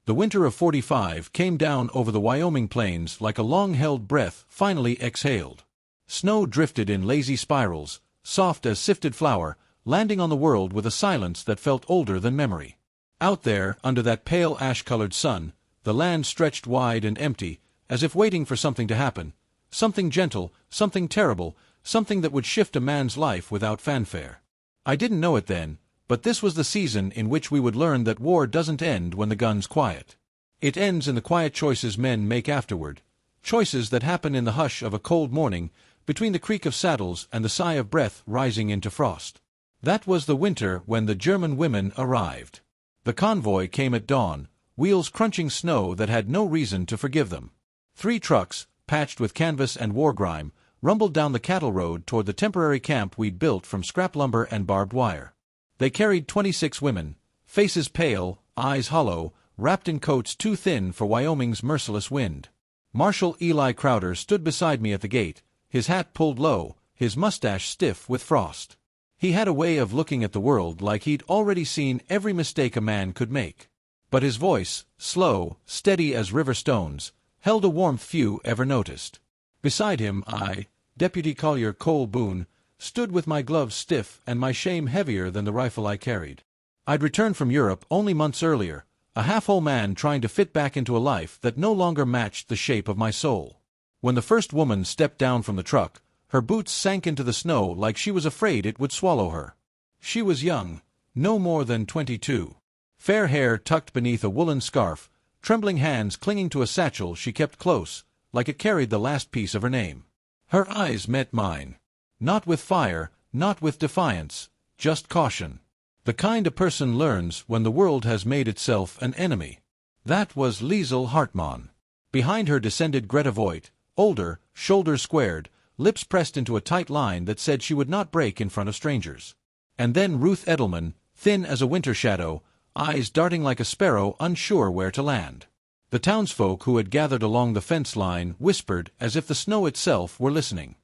The winter of '45 came down over the Wyoming plains like a long-held breath finally exhaled. Snow drifted in lazy spirals, soft as sifted flour, landing on the world with a silence that felt older than memory. Out there, under that pale ash-colored sun, the land stretched wide and empty, as if waiting for something to happen. Something gentle, something terrible, something that would shift a man's life without fanfare. I didn't know it then, but this was the season in which we would learn that war doesn't end when the guns quiet. It ends in the quiet choices men make afterward, choices that happen in the hush of a cold morning, between the creak of saddles and the sigh of breath rising into frost. That was the winter when the German women arrived. The convoy came at dawn, wheels crunching snow that had no reason to forgive them. 3 trucks, patched with canvas and war grime, rumbled down the cattle road toward the temporary camp we'd built from scrap lumber and barbed wire. They carried 26 women, faces pale, eyes hollow, wrapped in coats too thin for Wyoming's merciless wind. Marshal Eli Crowder stood beside me at the gate, his hat pulled low, his mustache stiff with frost. He had a way of looking at the world like he'd already seen every mistake a man could make. But his voice, slow, steady as river stones, held a warmth few ever noticed. Beside him I, Deputy Collier Cole Boone, stood with my gloves stiff and my shame heavier than the rifle I carried. I'd returned from Europe only months earlier, a half-whole man trying to fit back into a life that no longer matched the shape of my soul. When the first woman stepped down from the truck, her boots sank into the snow like she was afraid it would swallow her. She was young, no more than 22. Fair hair tucked beneath a woolen scarf, trembling hands clinging to a satchel she kept close, like it carried the last piece of her name. Her eyes met mine. Not with fire, not with defiance, just caution. The kind a person learns when the world has made itself an enemy. That was Liesel Hartmann. Behind her descended Greta Voigt, older, shoulders squared, lips pressed into a tight line that said she would not break in front of strangers. And then Ruth Edelman, thin as a winter shadow, eyes darting like a sparrow unsure where to land. The townsfolk who had gathered along the fence line whispered as if the snow itself were listening.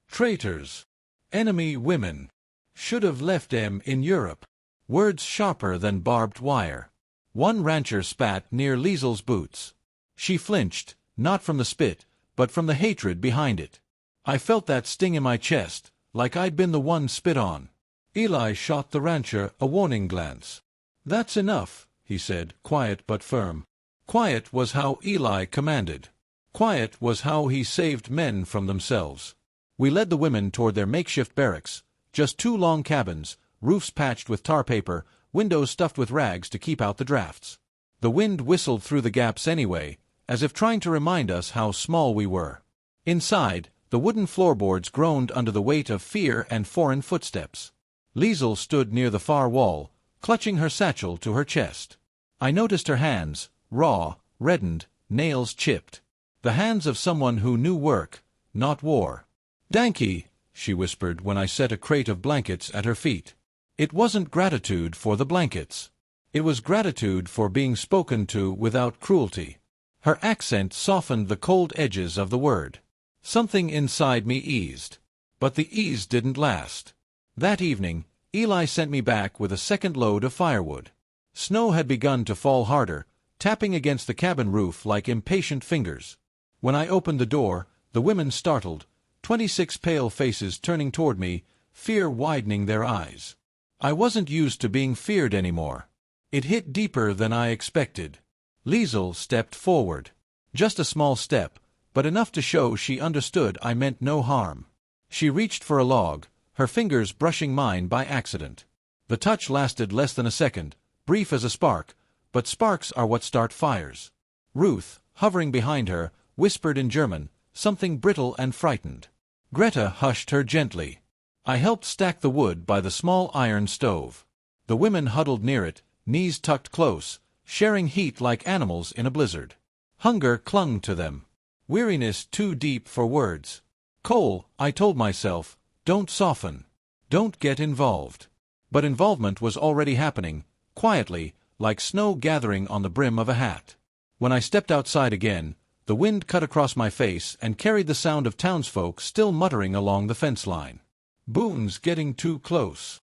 Traitors. Enemy women. Should have left them in Europe. Words sharper than barbed wire. One rancher spat near Liesel's boots. She flinched, not from the spit, but from the hatred behind it. I felt that sting in my chest, like I'd been the one spit on. Eli shot the rancher a warning glance. "That's enough," he said, quiet but firm. Quiet was how Eli commanded. Quiet was how he saved men from themselves. We led the women toward their makeshift barracks, just 2 long cabins, roofs patched with tar paper, windows stuffed with rags to keep out the drafts. The wind whistled through the gaps anyway, as if trying to remind us how small we were. Inside, the wooden floorboards groaned under the weight of fear and foreign footsteps. Liesel stood near the far wall, clutching her satchel to her chest. I noticed her hands, raw, reddened, nails chipped. The hands of someone who knew work, not war. "Danke," she whispered when I set a crate of blankets at her feet. It wasn't gratitude for the blankets. It was gratitude for being spoken to without cruelty. Her accent softened the cold edges of the word. Something inside me eased. But the ease didn't last. That evening, Eli sent me back with a second load of firewood. Snow had begun to fall harder, tapping against the cabin roof like impatient fingers. When I opened the door, the women startled, 26 pale faces turning toward me, fear widening their eyes. I wasn't used to being feared anymore. It hit deeper than I expected. Liesel stepped forward. Just a small step, but enough to show she understood I meant no harm. She reached for a log, her fingers brushing mine by accident. The touch lasted less than a second, brief as a spark, but sparks are what start fires. Ruth, hovering behind her, whispered in German, something brittle and frightened. Greta hushed her gently. I helped stack the wood by the small iron stove. The women huddled near it, knees tucked close, sharing heat like animals in a blizzard. Hunger clung to them. Weariness too deep for words. Cole, I told myself, don't soften. Don't get involved. But involvement was already happening, quietly, like snow gathering on the brim of a hat. When I stepped outside again, the wind cut across my face and carried the sound of townsfolk still muttering along the fence line. Boone's getting too close.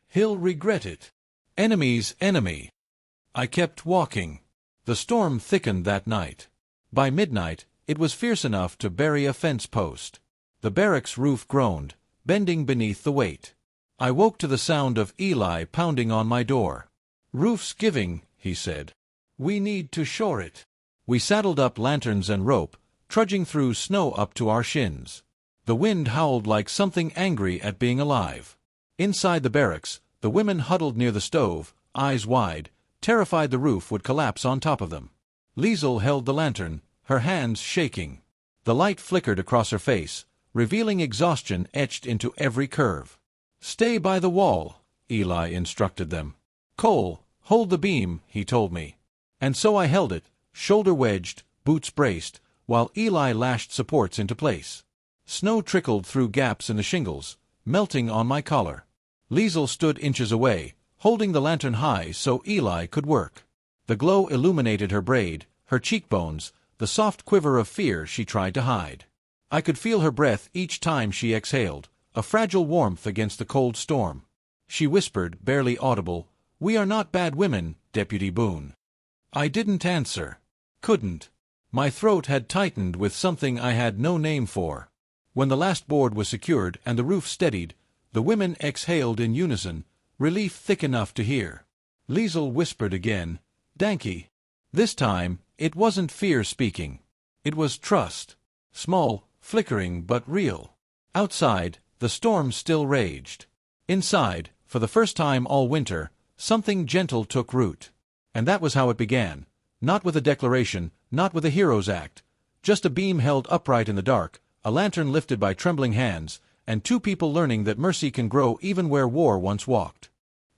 He'll regret it. Enemy's enemy. I kept walking. The storm thickened that night. By midnight, it was fierce enough to bury a fence post. The barracks roof groaned, bending beneath the weight. I woke to the sound of Eli pounding on my door. "Roof's giving," he said. "We need to shore it." We saddled up lanterns and rope, trudging through snow up to our shins. The wind howled like something angry at being alive. Inside the barracks, the women huddled near the stove, eyes wide, terrified the roof would collapse on top of them. Liesel held the lantern, her hands shaking. The light flickered across her face, revealing exhaustion etched into every curve. "Stay by the wall," Eli instructed them. "Cole, hold the beam," he told me. And so I held it, shoulder wedged, boots braced, while Eli lashed supports into place. Snow trickled through gaps in the shingles, melting on my collar. Liesel stood inches away, holding the lantern high so Eli could work. The glow illuminated her braid, her cheekbones, the soft quiver of fear she tried to hide. I could feel her breath each time she exhaled, a fragile warmth against the cold storm. She whispered, barely audible, "We are not bad women, Deputy Boone." I didn't answer. Couldn't. My throat had tightened with something I had no name for. When the last board was secured and the roof steadied, the women exhaled in unison, relief thick enough to hear. Liesel whispered again, "Danke." This time, it wasn't fear speaking. It was trust. Small, flickering but real. Outside, the storm still raged. Inside, for the first time all winter, something gentle took root. And that was how it began. Not with a declaration, not with a hero's act. Just a beam held upright in the dark, a lantern lifted by trembling hands, and two people learning that mercy can grow even where war once walked.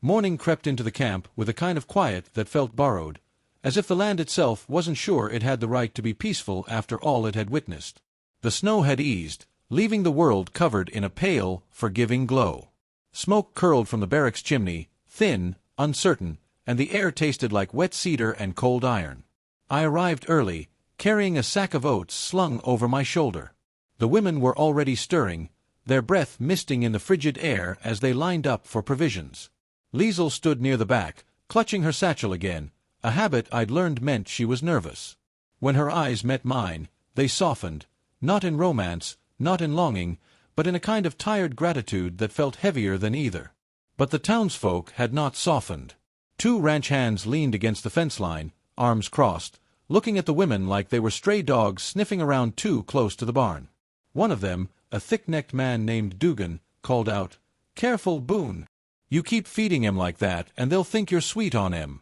Morning crept into the camp with a kind of quiet that felt borrowed, as if the land itself wasn't sure it had the right to be peaceful after all it had witnessed. The snow had eased, leaving the world covered in a pale, forgiving glow. Smoke curled from the barracks chimney, thin, uncertain, and the air tasted like wet cedar and cold iron. I arrived early, carrying a sack of oats slung over my shoulder. The women were already stirring, their breath misting in the frigid air as they lined up for provisions. Liesel stood near the back, clutching her satchel again, a habit I'd learned meant she was nervous. When her eyes met mine, they softened, not in romance, not in longing, but in a kind of tired gratitude that felt heavier than either. But the townsfolk had not softened. Two ranch hands leaned against the fence line, arms crossed, looking at the women like they were stray dogs sniffing around too close to the barn. One of them, a thick-necked man named Dugan, called out, "Careful, Boone. You keep feeding him like that, and they'll think you're sweet on him."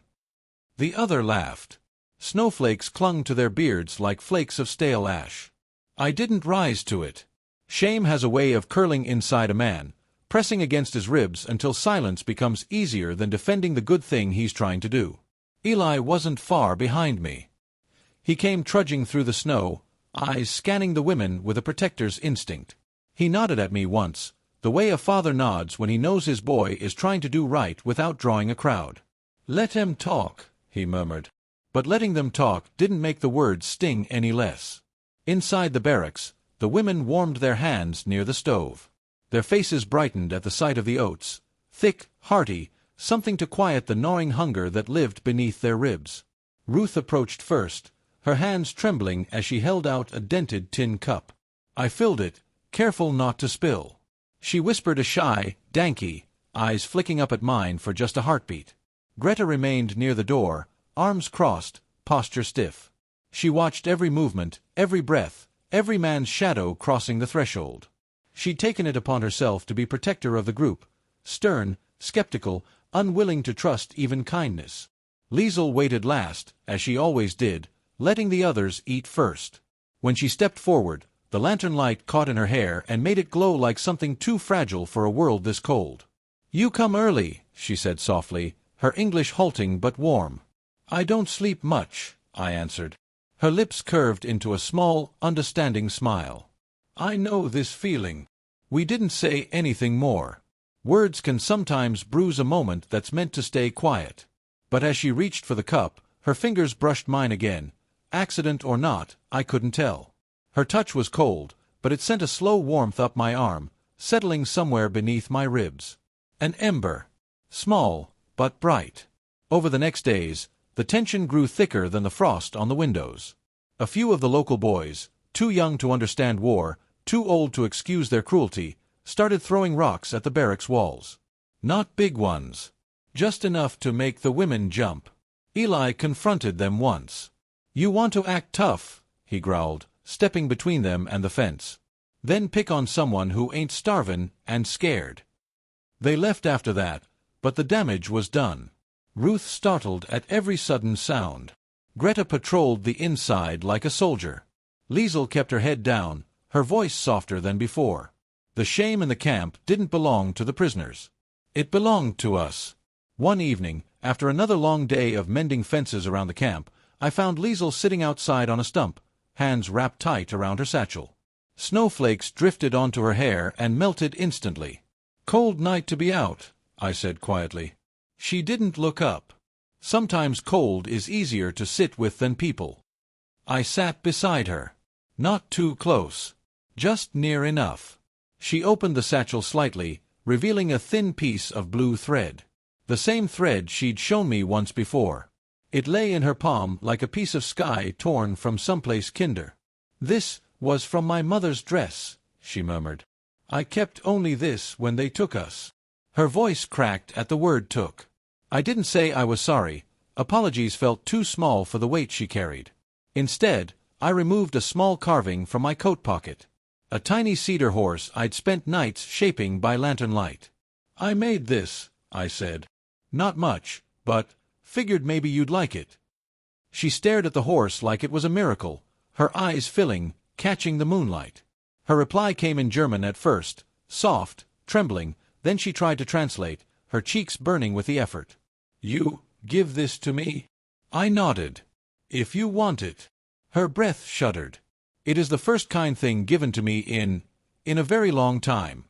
The other laughed. Snowflakes clung to their beards like flakes of stale ash. I didn't rise to it. Shame has a way of curling inside a man, pressing against his ribs until silence becomes easier than defending the good thing he's trying to do. Eli wasn't far behind me. He came trudging through the snow, eyes scanning the women with a protector's instinct. He nodded at me once, the way a father nods when he knows his boy is trying to do right without drawing a crowd. "Let them talk," he murmured. But letting them talk didn't make the words sting any less. Inside the barracks, the women warmed their hands near the stove. Their faces brightened at the sight of the oats, thick, hearty, something to quiet the gnawing hunger that lived beneath their ribs. Ruth approached first, her hands trembling as she held out a dented tin cup. I filled it, careful not to spill. She whispered a shy, "Danke," eyes flicking up at mine for just a heartbeat. Greta remained near the door, arms crossed, posture stiff. She watched every movement, every breath, every man's shadow crossing the threshold. She'd taken it upon herself to be protector of the group, stern, skeptical, unwilling to trust even kindness. Liesel waited last, as she always did, letting the others eat first. When she stepped forward, the lantern light caught in her hair and made it glow like something too fragile for a world this cold. "You come early," she said softly, her English halting but warm. "I don't sleep much," I answered. Her lips curved into a small, understanding smile. "I know this feeling." We didn't say anything more. Words can sometimes bruise a moment that's meant to stay quiet. But as she reached for the cup, her fingers brushed mine again. Accident or not, I couldn't tell. Her touch was cold, but it sent a slow warmth up my arm, settling somewhere beneath my ribs. An ember. Small, but bright. Over the next days, The tension grew thicker than the frost on the windows. A few of the local boys, too young to understand war, too old to excuse their cruelty, started throwing rocks at the barracks walls. Not big ones. Just enough to make the women jump. Eli confronted them once. "You want to act tough," he growled, stepping between them and the fence. "Then pick on someone who ain't starvin' and scared." They left after that, but the damage was done. Ruth startled at every sudden sound. Greta patrolled the inside like a soldier. Liesel kept her head down, her voice softer than before. The shame in the camp didn't belong to the prisoners. It belonged to us. One evening, after another long day of mending fences around the camp, I found Liesel sitting outside on a stump, hands wrapped tight around her satchel. Snowflakes drifted onto her hair and melted instantly. "Cold night to be out," I said quietly. She didn't look up. Sometimes cold is easier to sit with than people. I sat beside her. Not too close. Just near enough. She opened the satchel slightly, revealing a thin piece of blue thread. The same thread she'd shown me once before. It lay in her palm like a piece of sky torn from someplace kinder. "This was from my mother's dress," she murmured. "I kept only this when they took us." Her voice cracked at the word took. I didn't say I was sorry. Apologies felt too small for the weight she carried. Instead, I removed a small carving from my coat pocket. A tiny cedar horse I'd spent nights shaping by lantern light. "I made this," I said. "Not much, but figured maybe you'd like it." She stared at the horse like it was a miracle, her eyes filling, catching the moonlight. Her reply came in German at first, soft, trembling, then she tried to translate, her cheeks burning with the effort. "You give this to me?" I nodded. "If you want it." Her breath shuddered. "It is the first kind thing given to me in a very long time."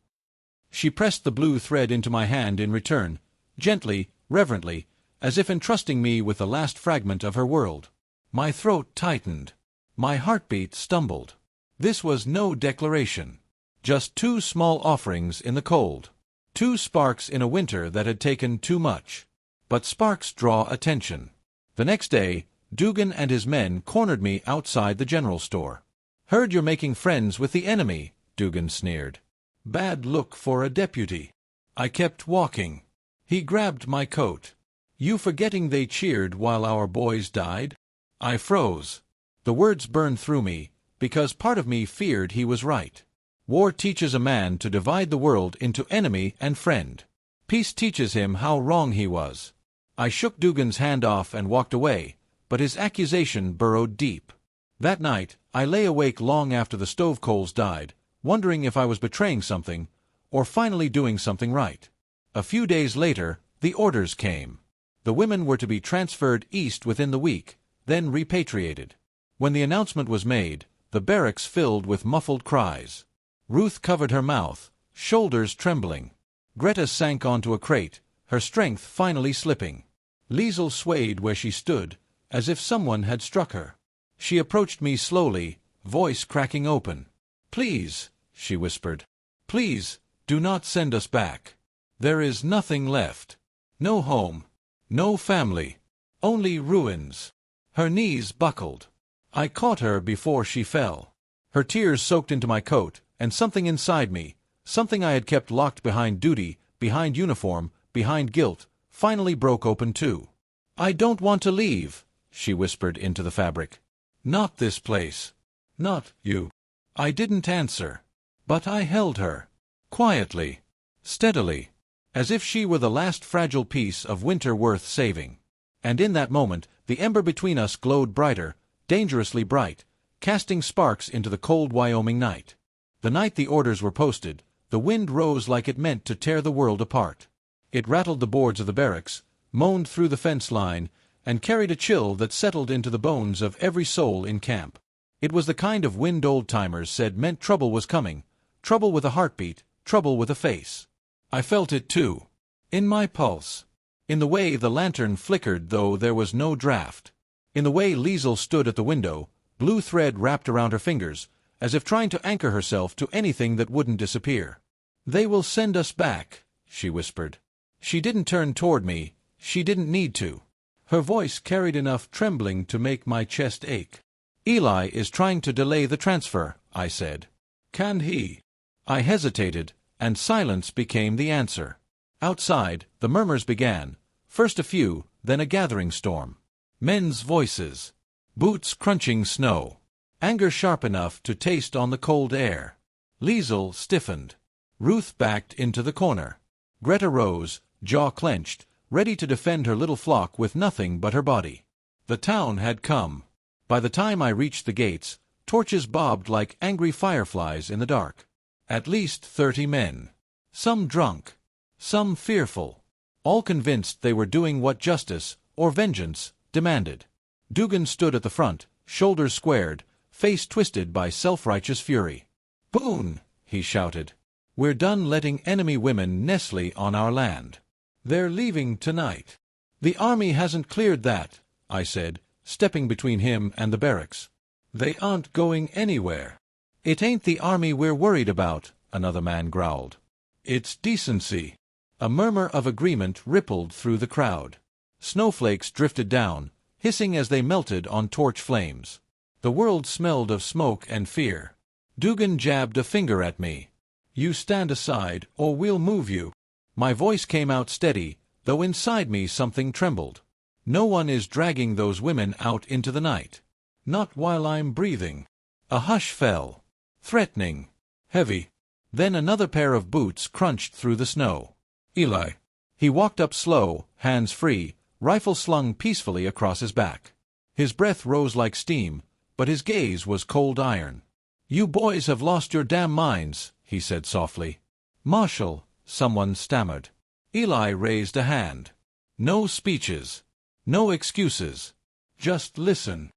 She pressed the blue thread into my hand in return, gently, reverently, as if entrusting me with the last fragment of her world. My throat tightened. My heartbeat stumbled. This was no declaration. Just two small offerings in the cold. Two sparks in a winter that had taken too much. But sparks draw attention. The next day, Dugan and his men cornered me outside the general store. "Heard you're making friends with the enemy," Dugan sneered. "Bad look for a deputy." I kept walking. He grabbed my coat. "You forgetting they cheered while our boys died?" I froze. The words burned through me, because part of me feared he was right. War teaches a man to divide the world into enemy and friend. Peace teaches him how wrong he was. I shook Dugan's hand off and walked away, but his accusation burrowed deep. That night, I lay awake long after the stove coals died, wondering if I was betraying something, or finally doing something right. A few days later, the orders came. The women were to be transferred east within the week, then repatriated. When the announcement was made, the barracks filled with muffled cries. Ruth covered her mouth, shoulders trembling. Greta sank onto a crate, her strength finally slipping. Liesel swayed where she stood, as if someone had struck her. She approached me slowly, voice cracking open. "Please," she whispered. "Please, do not send us back. There is nothing left. No home. No family. Only ruins." Her knees buckled. I caught her before she fell. Her tears soaked into my coat, and something inside me, something I had kept locked behind duty, behind uniform, behind guilt, finally broke open too. "I don't want to leave," she whispered into the fabric. "Not this place. Not you." I didn't answer. But I held her. Quietly. Steadily. As if she were the last fragile piece of winter worth saving. And in that moment, the ember between us glowed brighter, dangerously bright, casting sparks into the cold Wyoming night. The night the orders were posted, the wind rose like it meant to tear the world apart. It rattled the boards of the barracks, moaned through the fence line, and carried a chill that settled into the bones of every soul in camp. It was the kind of wind old-timers said meant trouble was coming, trouble with a heartbeat, trouble with a face. I felt it too. In my pulse. In the way the lantern flickered though there was no draft. In the way Liesel stood at the window, blue thread wrapped around her fingers, as if trying to anchor herself to anything that wouldn't disappear. "They will send us back," she whispered. She didn't turn toward me. She didn't need to. Her voice carried enough trembling to make my chest ache. "Eli is trying to delay the transfer," I said. "Can he?" I hesitated, and silence became the answer. Outside, the murmurs began, first a few, then a gathering storm. Men's voices. Boots crunching snow. Anger sharp enough to taste on the cold air. Liesel stiffened. Ruth backed into the corner. Greta rose, jaw clenched, ready to defend her little flock with nothing but her body. The town had come. By the time I reached the gates, torches bobbed like angry fireflies in the dark. At least 30 men. Some drunk. Some fearful. All convinced they were doing what justice, or vengeance, demanded. Dugan stood at the front, shoulders squared, face twisted by self-righteous fury. "Boone!" he shouted. "We're done letting enemy women nestle on our land. They're leaving tonight." "The army hasn't cleared that," I said, stepping between him and the barracks. "They aren't going anywhere." "It ain't the army we're worried about," another man growled. "It's decency." A murmur of agreement rippled through the crowd. Snowflakes drifted down, hissing as they melted on torch flames. The world smelled of smoke and fear. Dugan jabbed a finger at me. "You stand aside, or we'll move you." My voice came out steady, though inside me something trembled. "No one is dragging those women out into the night. Not while I'm breathing." A hush fell. Threatening. Heavy. Then another pair of boots crunched through the snow. "Eli." He walked up slow, hands free, rifle slung peacefully across his back. His breath rose like steam, but his gaze was cold iron. "You boys have lost your damn minds," he said softly. "Marshal," someone stammered. Eli raised a hand. "No speeches. No excuses. Just listen."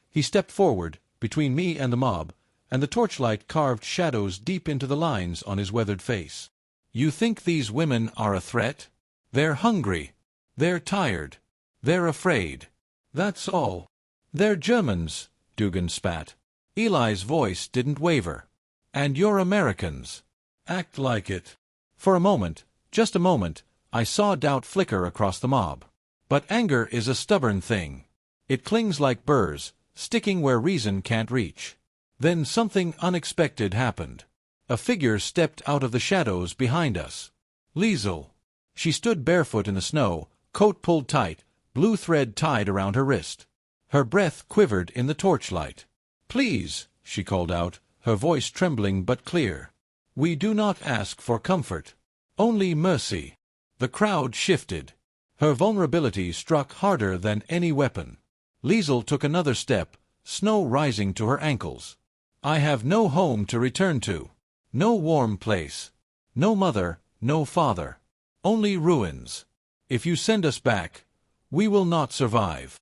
He stepped forward, between me and the mob, and the torchlight carved shadows deep into the lines on his weathered face. "You think these women are a threat? They're hungry. They're tired. They're afraid. That's all. They're Germans," Dugan spat. Eli's voice didn't waver. "And you're Americans. Act like it." For a moment, just a moment, I saw doubt flicker across the mob. But anger is a stubborn thing. It clings like burrs, sticking where reason can't reach. Then something unexpected happened. A figure stepped out of the shadows behind us. Liesel. She stood barefoot in the snow, coat pulled tight, blue thread tied around her wrist. Her breath quivered in the torchlight. "Please," she called out, her voice trembling but clear. "We do not ask for comfort. Only mercy." The crowd shifted. Her vulnerability struck harder than any weapon. Liesel took another step, snow rising to her ankles. "I have no home to return to. No warm place. No mother, no father. Only ruins. If you send us back, we will not survive."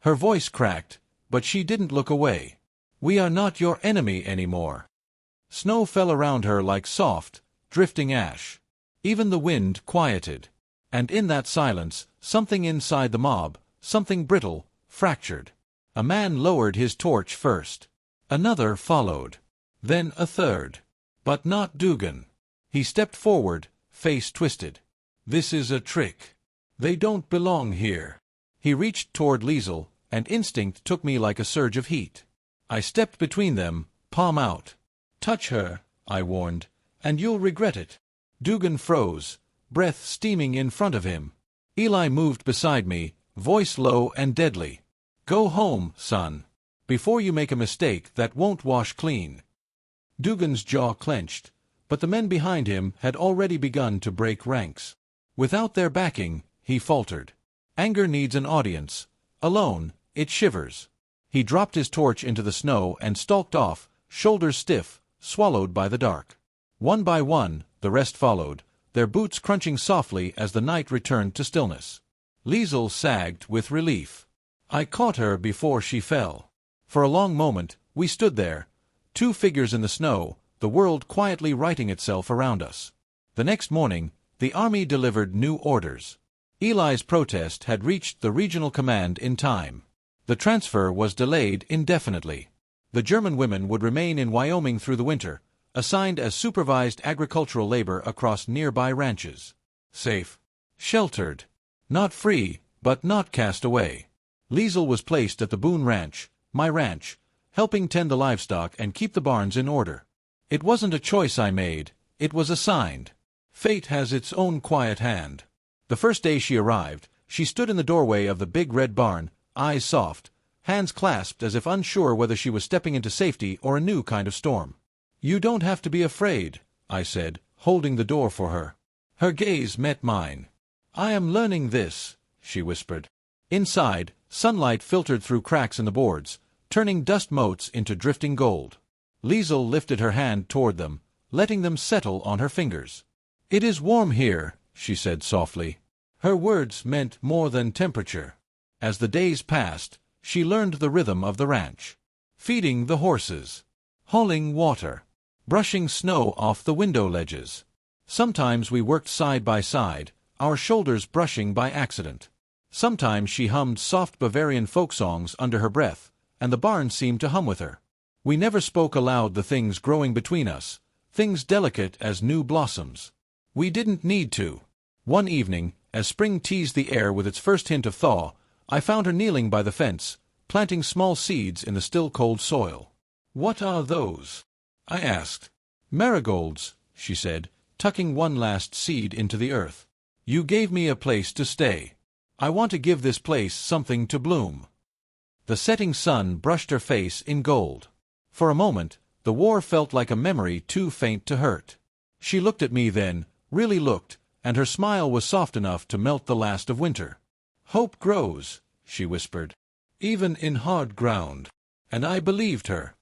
Her voice cracked, but she didn't look away. "We are not your enemy anymore." Snow fell around her like soft, drifting ash. Even the wind quieted. And in that silence, something inside the mob, something brittle, fractured. A man lowered his torch first. Another followed. Then a third. But not Dugan. He stepped forward, face twisted. "This is a trick. They don't belong here." He reached toward Liesel, and instinct took me like a surge of heat. I stepped between them, palm out. "Touch her," I warned, "and you'll regret it." Dugan froze, breath steaming in front of him. Eli moved beside me, voice low and deadly. "Go home, son. Before you make a mistake that won't wash clean." Dugan's jaw clenched, but the men behind him had already begun to break ranks. Without their backing, he faltered. Anger needs an audience. Alone, it shivers. He dropped his torch into the snow and stalked off, shoulders stiff, swallowed by the dark. One by one, the rest followed, their boots crunching softly as the night returned to stillness. Liesel sagged with relief. I caught her before she fell. For a long moment, we stood there, two figures in the snow, the world quietly righting itself around us. The next morning, the army delivered new orders. Eli's protest had reached the regional command in time. The transfer was delayed indefinitely. The German women would remain in Wyoming through the winter, assigned as supervised agricultural labor across nearby ranches. Safe. Sheltered. Not free, but not cast away. Liesel was placed at the Boone Ranch, my ranch, helping tend the livestock and keep the barns in order. It wasn't a choice I made, it was assigned. Fate has its own quiet hand. The first day she arrived, she stood in the doorway of the big red barn, eyes soft, hands clasped as if unsure whether she was stepping into safety or a new kind of storm. "You don't have to be afraid," I said, holding the door for her. Her gaze met mine. "I am learning this," she whispered. Inside, sunlight filtered through cracks in the boards, turning dust motes into drifting gold. Liesel lifted her hand toward them, letting them settle on her fingers. "It is warm here," she said softly. Her words meant more than temperature. As the days passed, she learned the rhythm of the ranch. Feeding the horses, hauling water, brushing snow off the window ledges. Sometimes we worked side by side, our shoulders brushing by accident. Sometimes she hummed soft Bavarian folk songs under her breath, and the barn seemed to hum with her. We never spoke aloud the things growing between us, things delicate as new blossoms. We didn't need to. One evening, as spring teased the air with its first hint of thaw, I found her kneeling by the fence, planting small seeds in the still cold soil. "What are those?" I asked. "Marigolds," she said, tucking one last seed into the earth. "You gave me a place to stay. I want to give this place something to bloom." The setting sun brushed her face in gold. For a moment, the war felt like a memory too faint to hurt. She looked at me then, really looked, and her smile was soft enough to melt the last of winter. "Hope grows," she whispered, "even in hard ground." And I believed her.